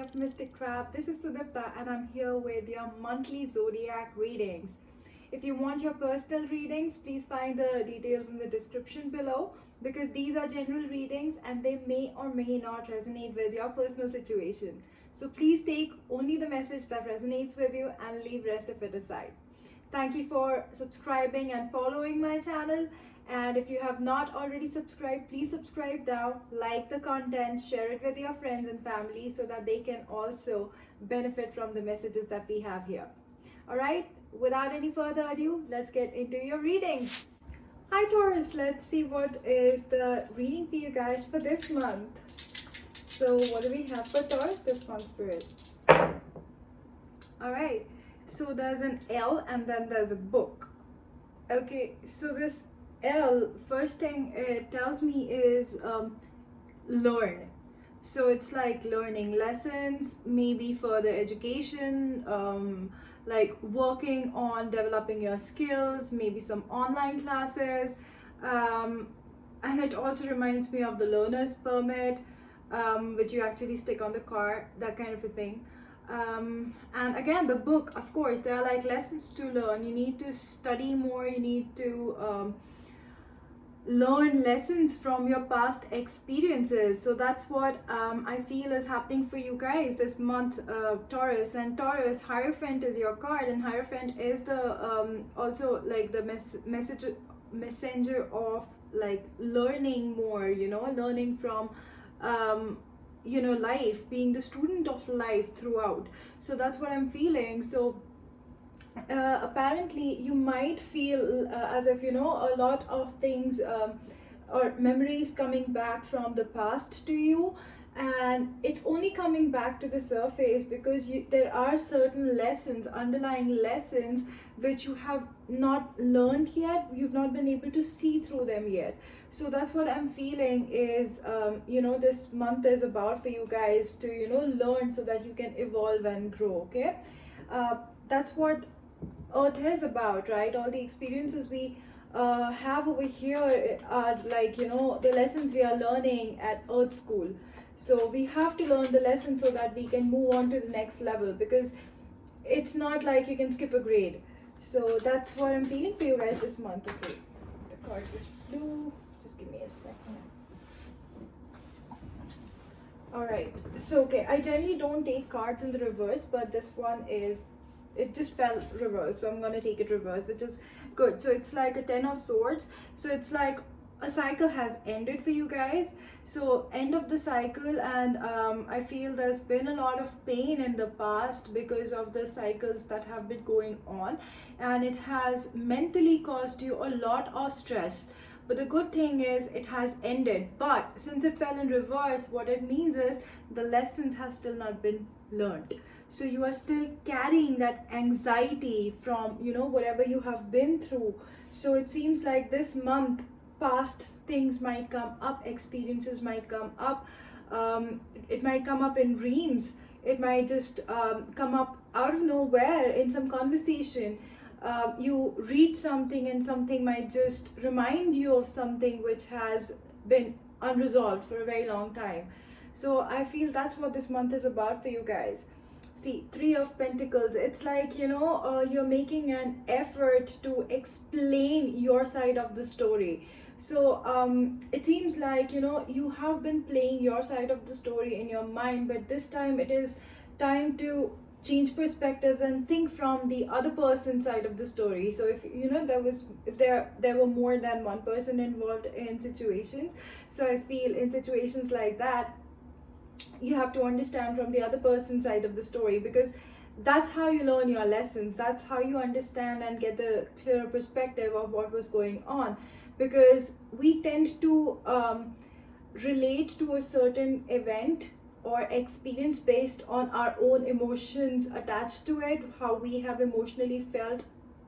of Mystic Crab. This is Sudipta and I'm here with your monthly zodiac readings. If you want your personal readings, please find the details in the description below because these are general readings and they may or may not resonate with your personal situation. So please take only the message that resonates with you and leave rest of it aside. Thank you for subscribing and following my channel. And if you have not already subscribed, please subscribe now, like the content, share it with your friends and family so that they can also benefit from the messages that we have here. All right, without any further ado, let's get into your readings. Hi Taurus, let's see what is the reading for you guys for this month. So what do we have for Taurus this month, Spirit? All right, so there's an L and then there's a book. Okay, so this L, first thing it tells me is learn. So it's like learning lessons, maybe further education, like working on developing your skills, maybe some online classes. And it also reminds me of the learner's permit, which you actually stick on the car, that kind of a thing. And again, the book, of course, there are like lessons to learn. You need to study more, you need to learn lessons from your past experiences. So that's what I feel is happening for you guys this month, Taurus. And Taurus, Hierophant is your card, and Hierophant is the also like the messenger of like learning more, you know, learning from you know, life, being the student of life throughout. So that's what I'm feeling. So apparently you might feel as if, you know, a lot of things or memories coming back from the past to you, and it's only coming back to the surface because there are certain lessons, underlying lessons, which you have not learned yet. You've not been able to see through them yet. So that's what I'm feeling is you know, this month is about for you guys to, you know, learn so that you can evolve and grow. Okay, that's what Earth is about, right? All the experiences we have over here are like, you know, the lessons we are learning at Earth school. So we have to learn the lesson so that we can move on to the next level, because it's not like you can skip a grade. So that's what I'm feeling for you guys this month. Okay, the card just flew. Just give me a second. All right, so okay, I generally don't take cards in the reverse, but this one is, it just fell reverse, so I'm gonna take it reverse, which is good. So it's like a 10 of swords. So it's like a cycle has ended for you guys. So end of the cycle, and I feel there's been a lot of pain in the past because of the cycles that have been going on, and it has mentally caused you a lot of stress. But the good thing is it has ended. But since it fell in reverse, what it means is the lessons have still not been learned. So you are still carrying that anxiety from, you know, whatever you have been through. So it seems like this month, past things might come up, experiences might come up. It might come up in dreams. It might just come up out of nowhere in some conversation. You read something and something might just remind you of something which has been unresolved for a very long time. So I feel that's what this month is about for you guys. See, 3 of Pentacles, it's like, you know, you're making an effort to explain your side of the story. So it seems like, you know, you have been playing your side of the story in your mind, but this time it is time to change perspectives and think from the other person's side of the story. So if, you know, if there were more than one person involved in situations, so I feel in situations like that, you have to understand from the other person's side of the story, because that's how you learn your lessons. That's how you understand and get the clearer perspective of what was going on, because we tend to relate to a certain event or experience based on our own emotions attached to it, how we have emotionally felt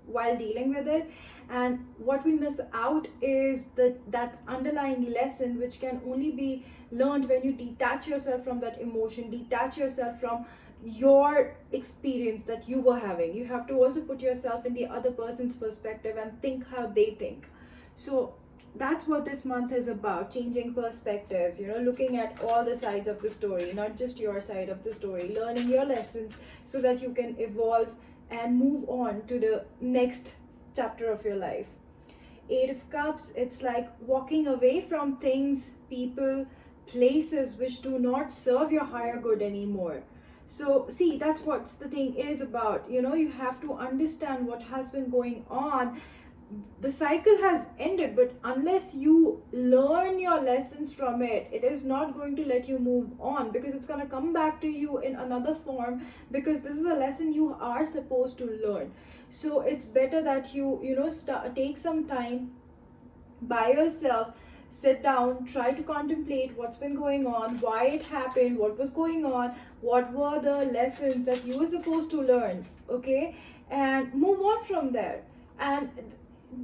while dealing with it. And what we miss out is that underlying lesson, which can only be learned when you detach yourself from that emotion, detach yourself from your experience that you were having. You have to also put yourself in the other person's perspective and think how they think. So that's what this month is about, changing perspectives, looking at all the sides of the story, not just your side of the story, learning your lessons so that you can evolve and move on to the next chapter of your life. Eight of Cups, it's like walking away from things, people, places which do not serve your higher good anymore. So see, that's what the thing is about. You have to understand what has been going on. The cycle has ended, but unless you learn your lessons from it, it is not going to let you move on, because it's going to come back to you in another form, because this is a lesson you are supposed to learn. So it's better that take some time by yourself, sit down, try to contemplate what's been going on, why it happened, what was going on, what were the lessons that you were supposed to learn, okay, and move on from there. And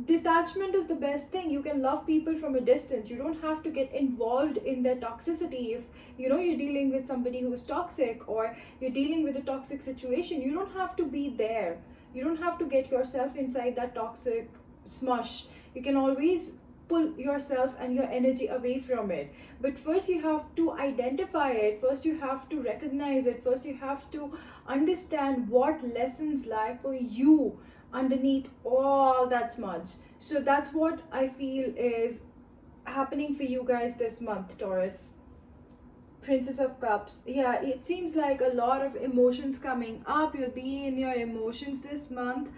detachment is the best thing. You can love people from a distance. You don't have to get involved in their toxicity. If you're dealing with somebody who's toxic, or you're dealing with a toxic situation, you don't have to be there. You don't have to get yourself inside that toxic smush. You can always pull yourself and your energy away from it. But first you have to identify it, first you have to recognize it, first you have to understand what lessons lie for you underneath all that smudge. So that's what I feel is happening for you guys this month, Taurus. Princess of Cups, yeah, it seems like a lot of emotions coming up. You'll be in your emotions this month.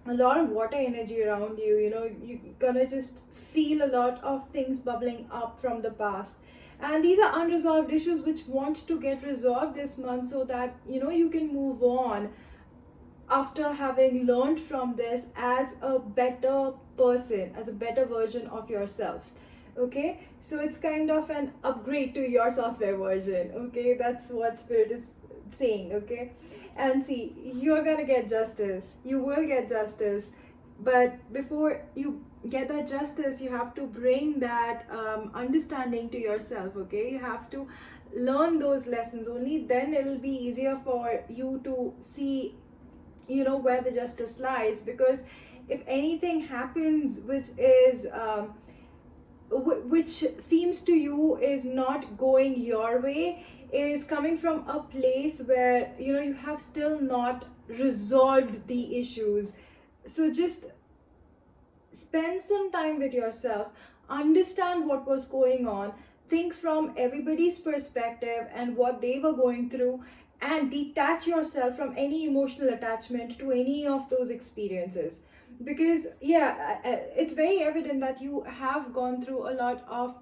A lot of water energy around you. You're gonna just feel a lot of things bubbling up from the past, and these are unresolved issues which want to get resolved this month, so that you can move on after having learned from this as a better person, as a better version of yourself. Okay, so it's kind of an upgrade to your software version. Okay, that's what spirit is saying. Okay, and see, you're gonna get justice, you will get justice, but before you get that justice, you have to bring that understanding to yourself. Okay, you have to learn those lessons. Only then it'll be easier for you to see where the justice lies. Because if anything happens which is which seems to you is not going your way, is coming from a place where you have still not resolved the issues. So just spend some time with yourself, understand what was going on, think from everybody's perspective and what they were going through, and detach yourself from any emotional attachment to any of those experiences. Because it's very evident that you have gone through a lot of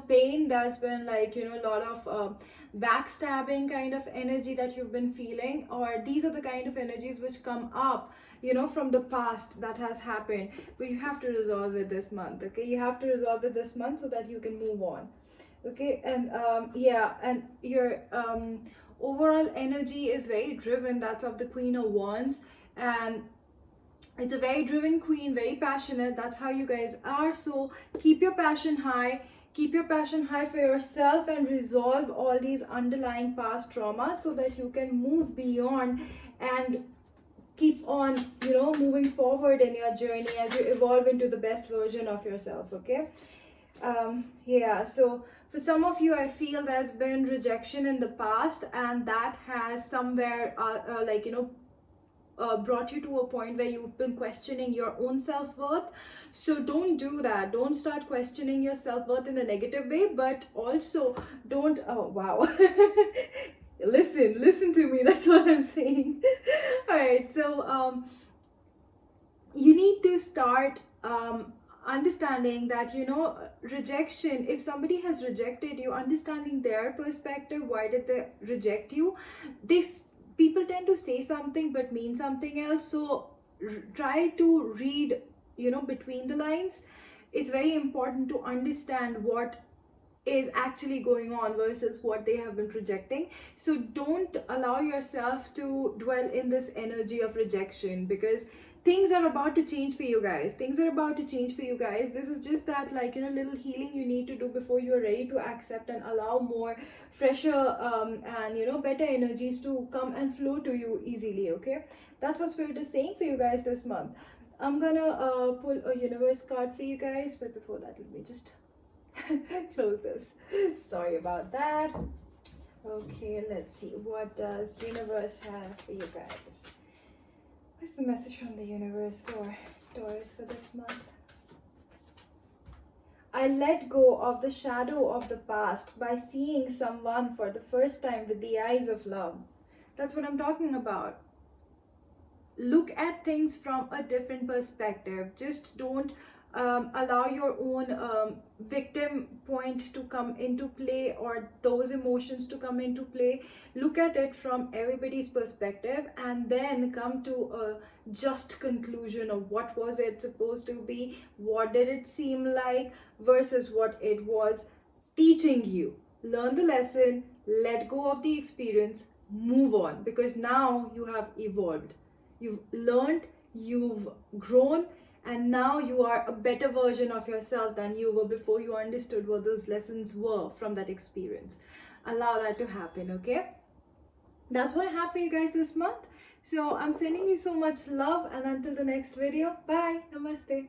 pain. There's been like a lot of backstabbing kind of energy that you've been feeling, or these are the kind of energies which come up from the past that has happened. But you have to resolve it this month. Okay, you have to resolve it this month so that you can move on. Okay, and and your overall energy is very driven. That's of the Queen of Wands, and it's a very driven queen, very passionate. That's how you guys are. So keep your passion high, keep your passion high for yourself, and resolve all these underlying past traumas so that you can move beyond and keep on moving forward in your journey as you evolve into the best version of yourself. Okay, so for some of you, I feel there's been rejection in the past, and that has somewhere brought you to a point where you've been questioning your own self-worth. So don't do that. Don't start questioning your self-worth in a negative way, but also don't listen to me, that's what I'm saying. All right, so you need to start understanding that rejection, if somebody has rejected you, understanding their perspective, why did they reject you. This people tend to say something but mean something else. So try to read between the lines. It's very important to understand what is actually going on versus what they have been projecting. So don't allow yourself to dwell in this energy of rejection, because things are about to change for you guys. Things are about to change for you guys. This is just that little healing you need to do before you are ready to accept and allow more fresher and better energies to come and flow to you easily. Okay, that's what spirit is saying for you guys this month. I'm gonna pull a universe card for you guys, but before that, let me just close this. Sorry about that. Okay, let's see. What does universe have for you guys? What's the message from the universe for Taurus for this month? I let go of the shadow of the past by seeing someone for the first time with the eyes of love. That's what I'm talking about. Look at things from a different perspective. Just don't allow your own victim point to come into play, or those emotions to come into play. Look at it from everybody's perspective and then come to a just conclusion of what was it supposed to be, what did it seem like versus what it was teaching you. Learn the lesson, let go of the experience, move on, because now you have evolved. You've learned, you've grown, and now you are a better version of yourself than you were before you understood what those lessons were from that experience. Allow that to happen, okay? That's what I have for you guys this month. So I'm sending you so much love, and until the next video, bye. Namaste.